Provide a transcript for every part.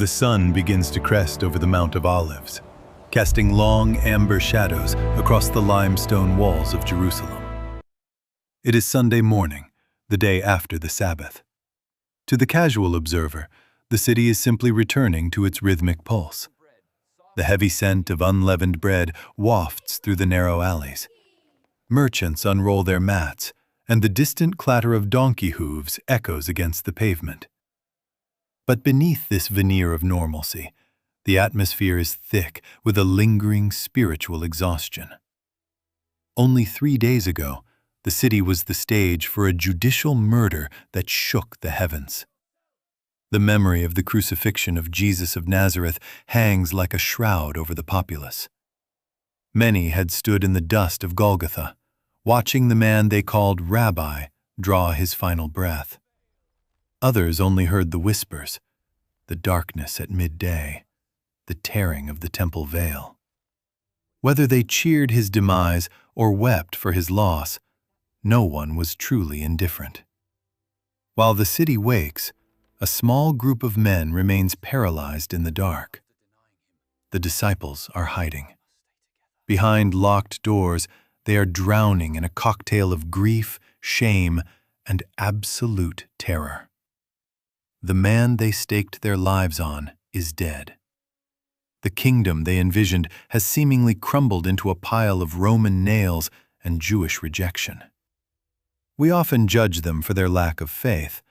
The sun begins to crest over the Mount of Olives, casting long amber shadows across the limestone walls of Jerusalem. It is Sunday morning, the day after the Sabbath. To the casual observer, the city is simply returning to its rhythmic pulse. The heavy scent of unleavened bread wafts through the narrow alleys. Merchants unroll their mats, and the distant clatter of donkey hooves echoes against the pavement. But beneath this veneer of normalcy, the atmosphere is thick with a lingering spiritual exhaustion. Only 3 days ago, the city was the stage for a judicial murder that shook the heavens. The memory of the crucifixion of Jesus of Nazareth hangs like a shroud over the populace. Many had stood in the dust of Golgotha, watching the man they called Rabbi draw his final breath. Others only heard the whispers, the darkness at midday, the tearing of the temple veil. Whether they cheered his demise or wept for his loss, no one was truly indifferent. While the city wakes, a small group of men remains paralyzed in the dark. The disciples are hiding. Behind locked doors, they are drowning in a cocktail of grief, shame, and absolute terror. The man they staked their lives on is dead. The kingdom they envisioned has seemingly crumbled into a pile of Roman nails and Jewish rejection. We often judge them for their lack of faith,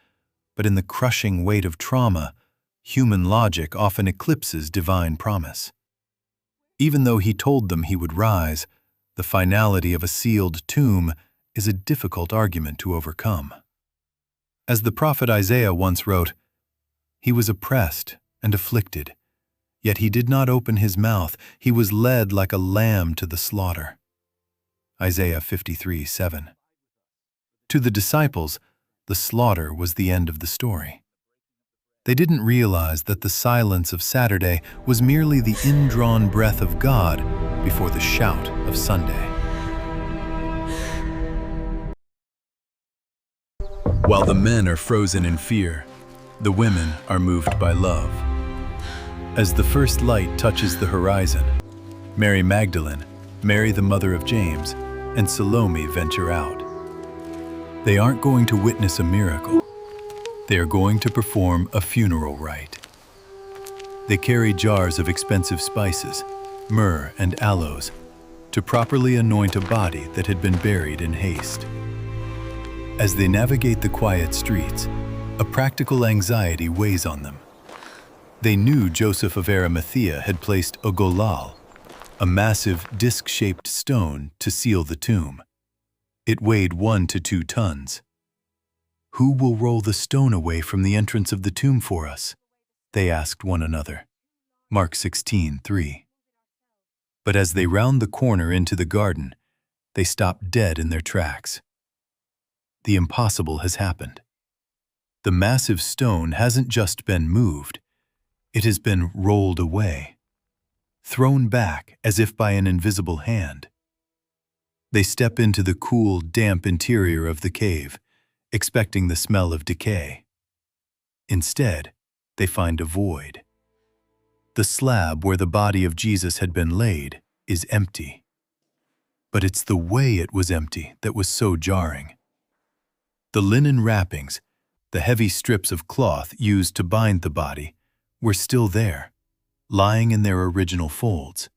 but in the crushing weight of trauma, human logic often eclipses divine promise. Even though he told them he would rise, the finality of a sealed tomb is a difficult argument to overcome. As the prophet Isaiah once wrote, "He was oppressed and afflicted, yet he did not open his mouth. He was led like a lamb to the slaughter." Isaiah 53:7. To the disciples, the slaughter was the end of the story. They didn't realize that the silence of Saturday was merely the indrawn breath of God before the shout of Sunday. While the men are frozen in fear, the women are moved by love. As the first light touches the horizon, Mary Magdalene, Mary the mother of James, and Salome venture out. They aren't going to witness a miracle. They are going to perform a funeral rite. They carry jars of expensive spices, myrrh and aloes, to properly anoint a body that had been buried in haste. As they navigate the quiet streets, a practical anxiety weighs on them. They knew Joseph of Arimathea had placed a golal, a massive disc-shaped stone, to seal the tomb. It weighed 1 to 2 tons. "Who will roll the stone away from the entrance of the tomb for us?" they asked one another. Mark 16:3. But as they round the corner into the garden, they stop dead in their tracks. The impossible has happened. The massive stone hasn't just been moved, it has been rolled away, thrown back as if by an invisible hand. They step into the cool, damp interior of the cave, expecting the smell of decay. Instead, they find a void. The slab where the body of Jesus had been laid is empty. But it's the way it was empty that was so jarring. The linen wrappings, the heavy strips of cloth used to bind the body, were still there, lying in their original folds.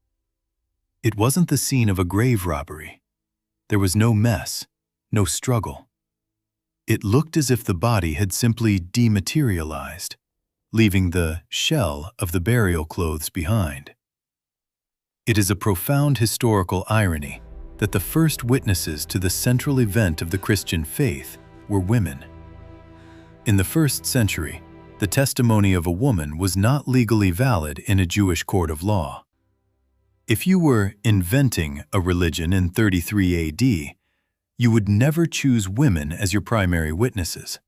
It wasn't the scene of a grave robbery. There was no mess, no struggle. It looked as if the body had simply dematerialized, leaving the shell of the burial clothes behind. It is a profound historical irony that the first witnesses to the central event of the Christian faith were women. In the 1st century, the testimony of a woman was not legally valid in a Jewish court of law. If you were inventing a religion in 33 AD, you would never choose women as your primary witnesses.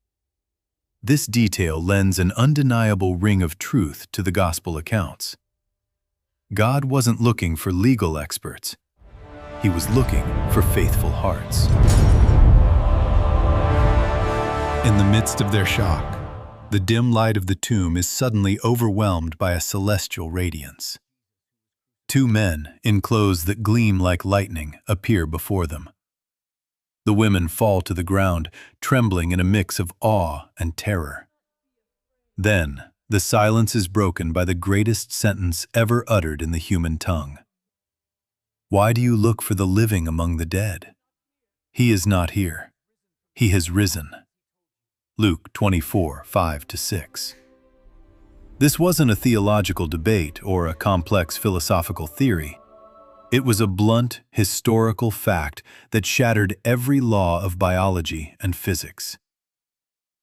This detail lends an undeniable ring of truth to the gospel accounts. God wasn't looking for legal experts. He was looking for faithful hearts. In the midst of their shock, The dim light of the tomb is suddenly overwhelmed by a celestial radiance. Two men, in clothes that gleam like lightning, appear before them. The women fall to the ground, trembling in a mix of awe and terror. Then, the silence is broken by the greatest sentence ever uttered in the human tongue. "Why do you look for the living among the dead? He is not here. He has risen." Luke 24, 5-6. This wasn't a theological debate or a complex philosophical theory. It was a blunt, historical fact that shattered every law of biology and physics.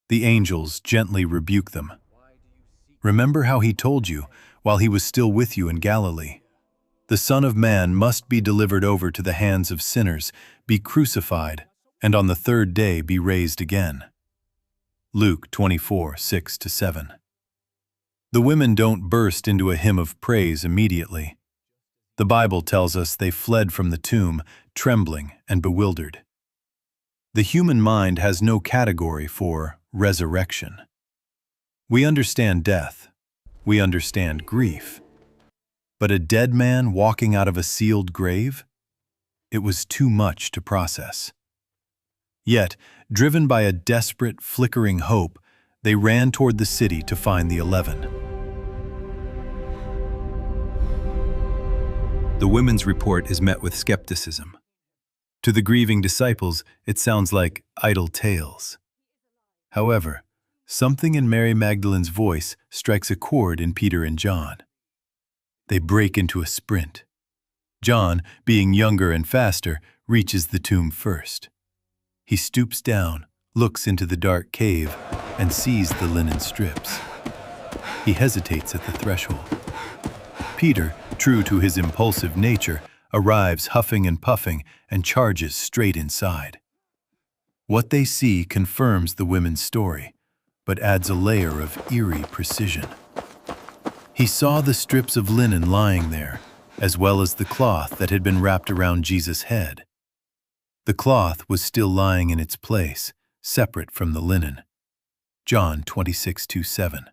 The angels gently rebuke them. "Remember how he told you, while he was still with you in Galilee, the Son of Man must be delivered over to the hands of sinners, be crucified, and on the third day be raised again." Luke 24, 6-7. The women don't burst into a hymn of praise immediately. The Bible tells us they fled from the tomb, trembling and bewildered. The human mind has no category for resurrection. We understand death. We understand grief. But a dead man walking out of a sealed grave? It was too much to process. Yet, driven by a desperate, flickering hope, they ran toward the city to find the 11. The women's report is met with skepticism. To the grieving disciples, it sounds like idle tales. However, something in Mary Magdalene's voice strikes a chord in Peter and John. They break into a sprint. John, being younger and faster, reaches the tomb first. He stoops down, looks into the dark cave, and sees the linen strips. He hesitates at the threshold. Peter, true to his impulsive nature, arrives huffing and puffing and charges straight inside. What they see confirms the women's story, but adds a layer of eerie precision. He saw the strips of linen lying there, as well as the cloth that had been wrapped around Jesus' head. The cloth was still lying in its place, separate from the linen. John 26:2-7.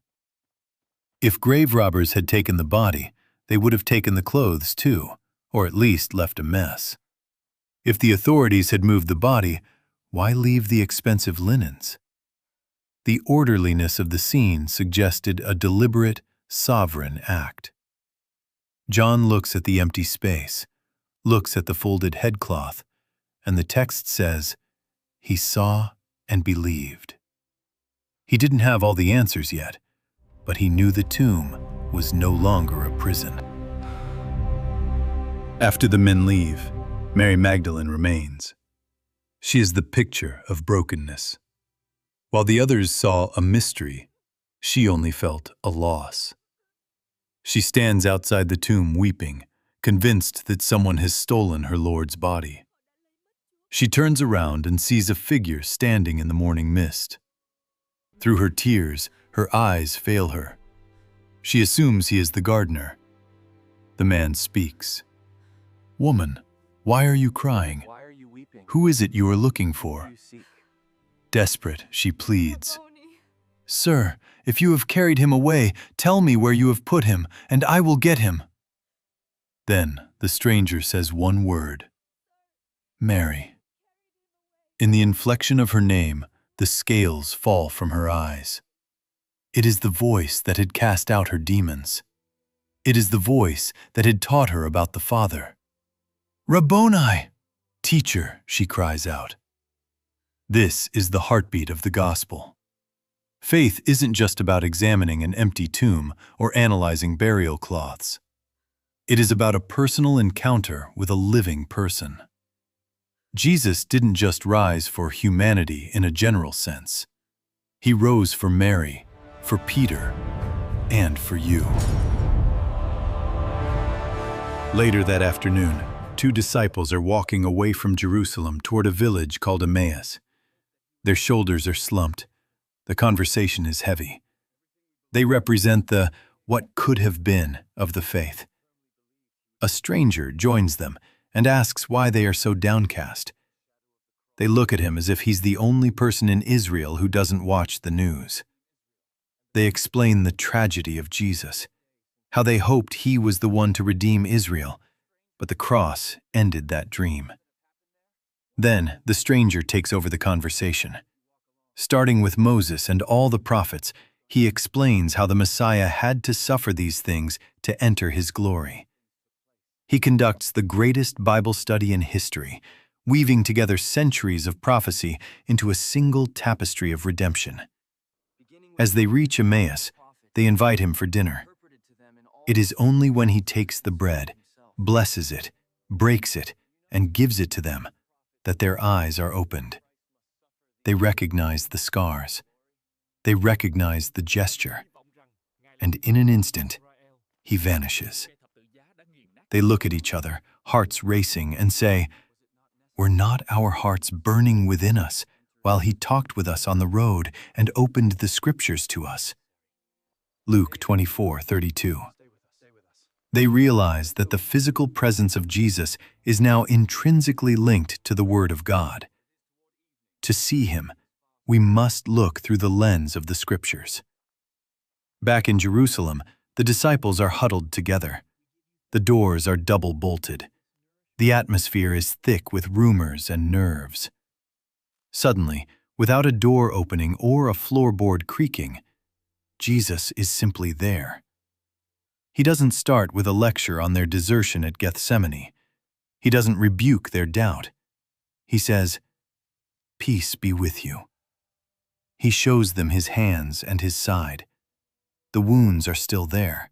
If grave robbers had taken the body, they would have taken the clothes too, or at least left a mess. If the authorities had moved the body, why leave the expensive linens? The orderliness of the scene suggested a deliberate, sovereign act. John looks at the empty space, looks at the folded headcloth, and the text says, he saw and believed. He didn't have all the answers yet, but he knew the tomb was no longer a prison. After the men leave, Mary Magdalene remains. She is the picture of brokenness. While the others saw a mystery, she only felt a loss. She stands outside the tomb weeping, convinced that someone has stolen her Lord's body. She turns around and sees a figure standing in the morning mist. Through her tears, her eyes fail her. She assumes he is the gardener. The man speaks. "Woman, why are you crying? Why are you weeping? Who is it you are looking Who for?" do you seek? Desperate, she pleads. "Sir, if you have carried him away, tell me where you have put him, and I will get him." Then the stranger says one word. Mary. In the inflection of her name, the scales fall from her eyes. It is the voice that had cast out her demons. It is the voice that had taught her about the Father. "Rabboni!" "Teacher," she cries out. This is the heartbeat of the gospel. Faith isn't just about examining an empty tomb or analyzing burial cloths. It is about a personal encounter with a living person. Jesus didn't just rise for humanity in a general sense. He rose for Mary, for Peter, and for you. Later that afternoon, two disciples are walking away from Jerusalem toward a village called Emmaus. Their shoulders are slumped. The conversation is heavy. They represent the what could have been of the faith. A stranger joins them and asks why they are so downcast. They look at him as if he's the only person in Israel who doesn't watch the news. They explain the tragedy of Jesus, how they hoped he was the one to redeem Israel, but the cross ended that dream. Then the stranger takes over the conversation. Starting with Moses and all the prophets, he explains how the Messiah had to suffer these things to enter his glory. He conducts the greatest Bible study in history, weaving together centuries of prophecy into a single tapestry of redemption. As they reach Emmaus, they invite him for dinner. It is only when he takes the bread, blesses it, breaks it, and gives it to them that their eyes are opened. They recognize the scars. They recognize the gesture. And in an instant, he vanishes. They look at each other, hearts racing, and say, "Were not our hearts burning within us while he talked with us on the road and opened the scriptures to us?" Luke 24:32. They realize that the physical presence of Jesus is now intrinsically linked to the Word of God. To see him, we must look through the lens of the Scriptures. Back in Jerusalem, the disciples are huddled together. The doors are double-bolted. The atmosphere is thick with rumors and nerves. Suddenly, without a door opening or a floorboard creaking, Jesus is simply there. He doesn't start with a lecture on their desertion at Gethsemane. He doesn't rebuke their doubt. He says, "Peace be with you." He shows them his hands and his side. The wounds are still there.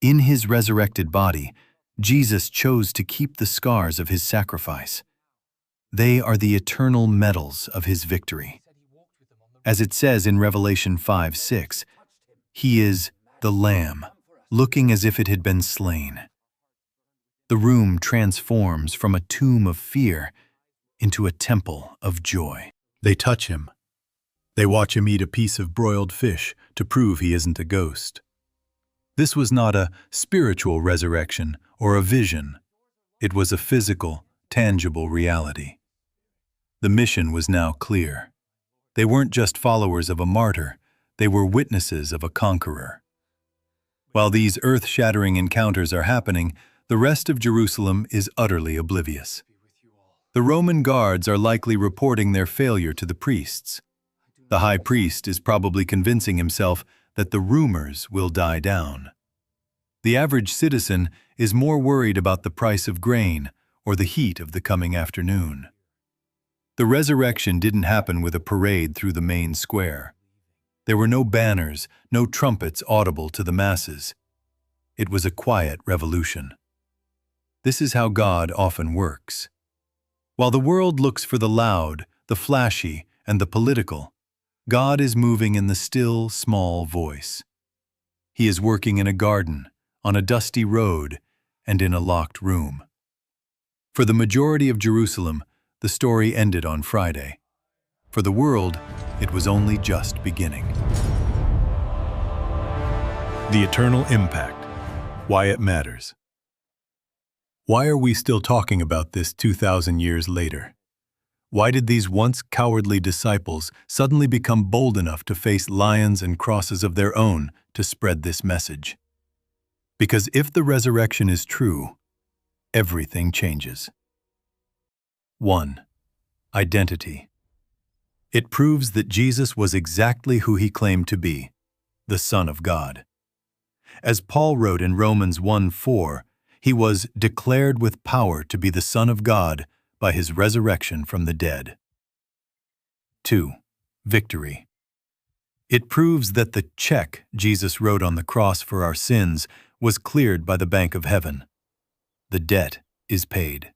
In his resurrected body, Jesus chose to keep the scars of his sacrifice. They are the eternal medals of his victory. As it says in Revelation 5:6, he is the Lamb, looking as if it had been slain. The room transforms from a tomb of fear into a temple of joy. They touch him. They watch him eat a piece of broiled fish to prove he isn't a ghost. This was not a spiritual resurrection or a vision. It was a physical, tangible reality. The mission was now clear. They weren't just followers of a martyr, they were witnesses of a conqueror. While these earth-shattering encounters are happening, the rest of Jerusalem is utterly oblivious. The Roman guards are likely reporting their failure to the priests. The high priest is probably convincing himself that the rumors will die down. The average citizen is more worried about the price of grain or the heat of the coming afternoon. The resurrection didn't happen with a parade through the main square. There were no banners, no trumpets audible to the masses. It was a quiet revolution. This is how God often works. While the world looks for the loud, the flashy, and the political, God is moving in the still, small voice. He is working in a garden, on a dusty road, and in a locked room. For the majority of Jerusalem, the story ended on Friday. For the world, it was only just beginning. The eternal impact. Why it matters. Why are we still talking about this 2,000 years later? Why did these once cowardly disciples suddenly become bold enough to face lions and crosses of their own to spread this message? Because if the resurrection is true, everything changes. 1. Identity. It proves that Jesus was exactly who he claimed to be, the Son of God. As Paul wrote in Romans 1:4, he was declared with power to be the Son of God by his resurrection from the dead. 2. Victory. It proves that the check Jesus wrote on the cross for our sins was cleared by the bank of heaven. The debt is paid.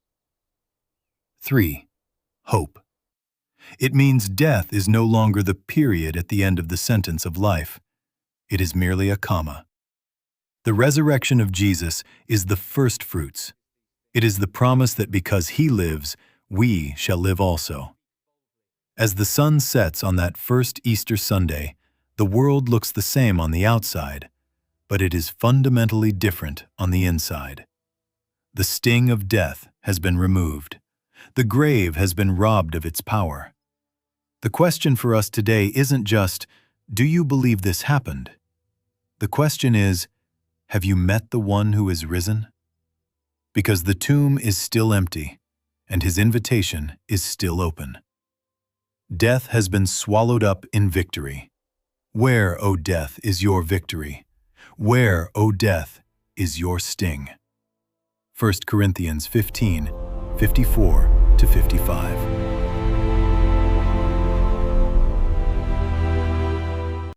3. Hope. It means death is no longer the period at the end of the sentence of life. It is merely a comma. The resurrection of Jesus is the first fruits. It is the promise that because he lives, we shall live also. As the sun sets on that first Easter Sunday, the world looks the same on the outside, but it is fundamentally different on the inside. The sting of death has been removed. The grave has been robbed of its power. The question for us today isn't just, Do you believe this happened? The question is, have you met the one who is risen? Because the tomb is still empty, and his invitation is still open. Death has been swallowed up in victory. Where, O death, is your victory? Where, O death, is your sting? 1 Corinthians 15, 54-55.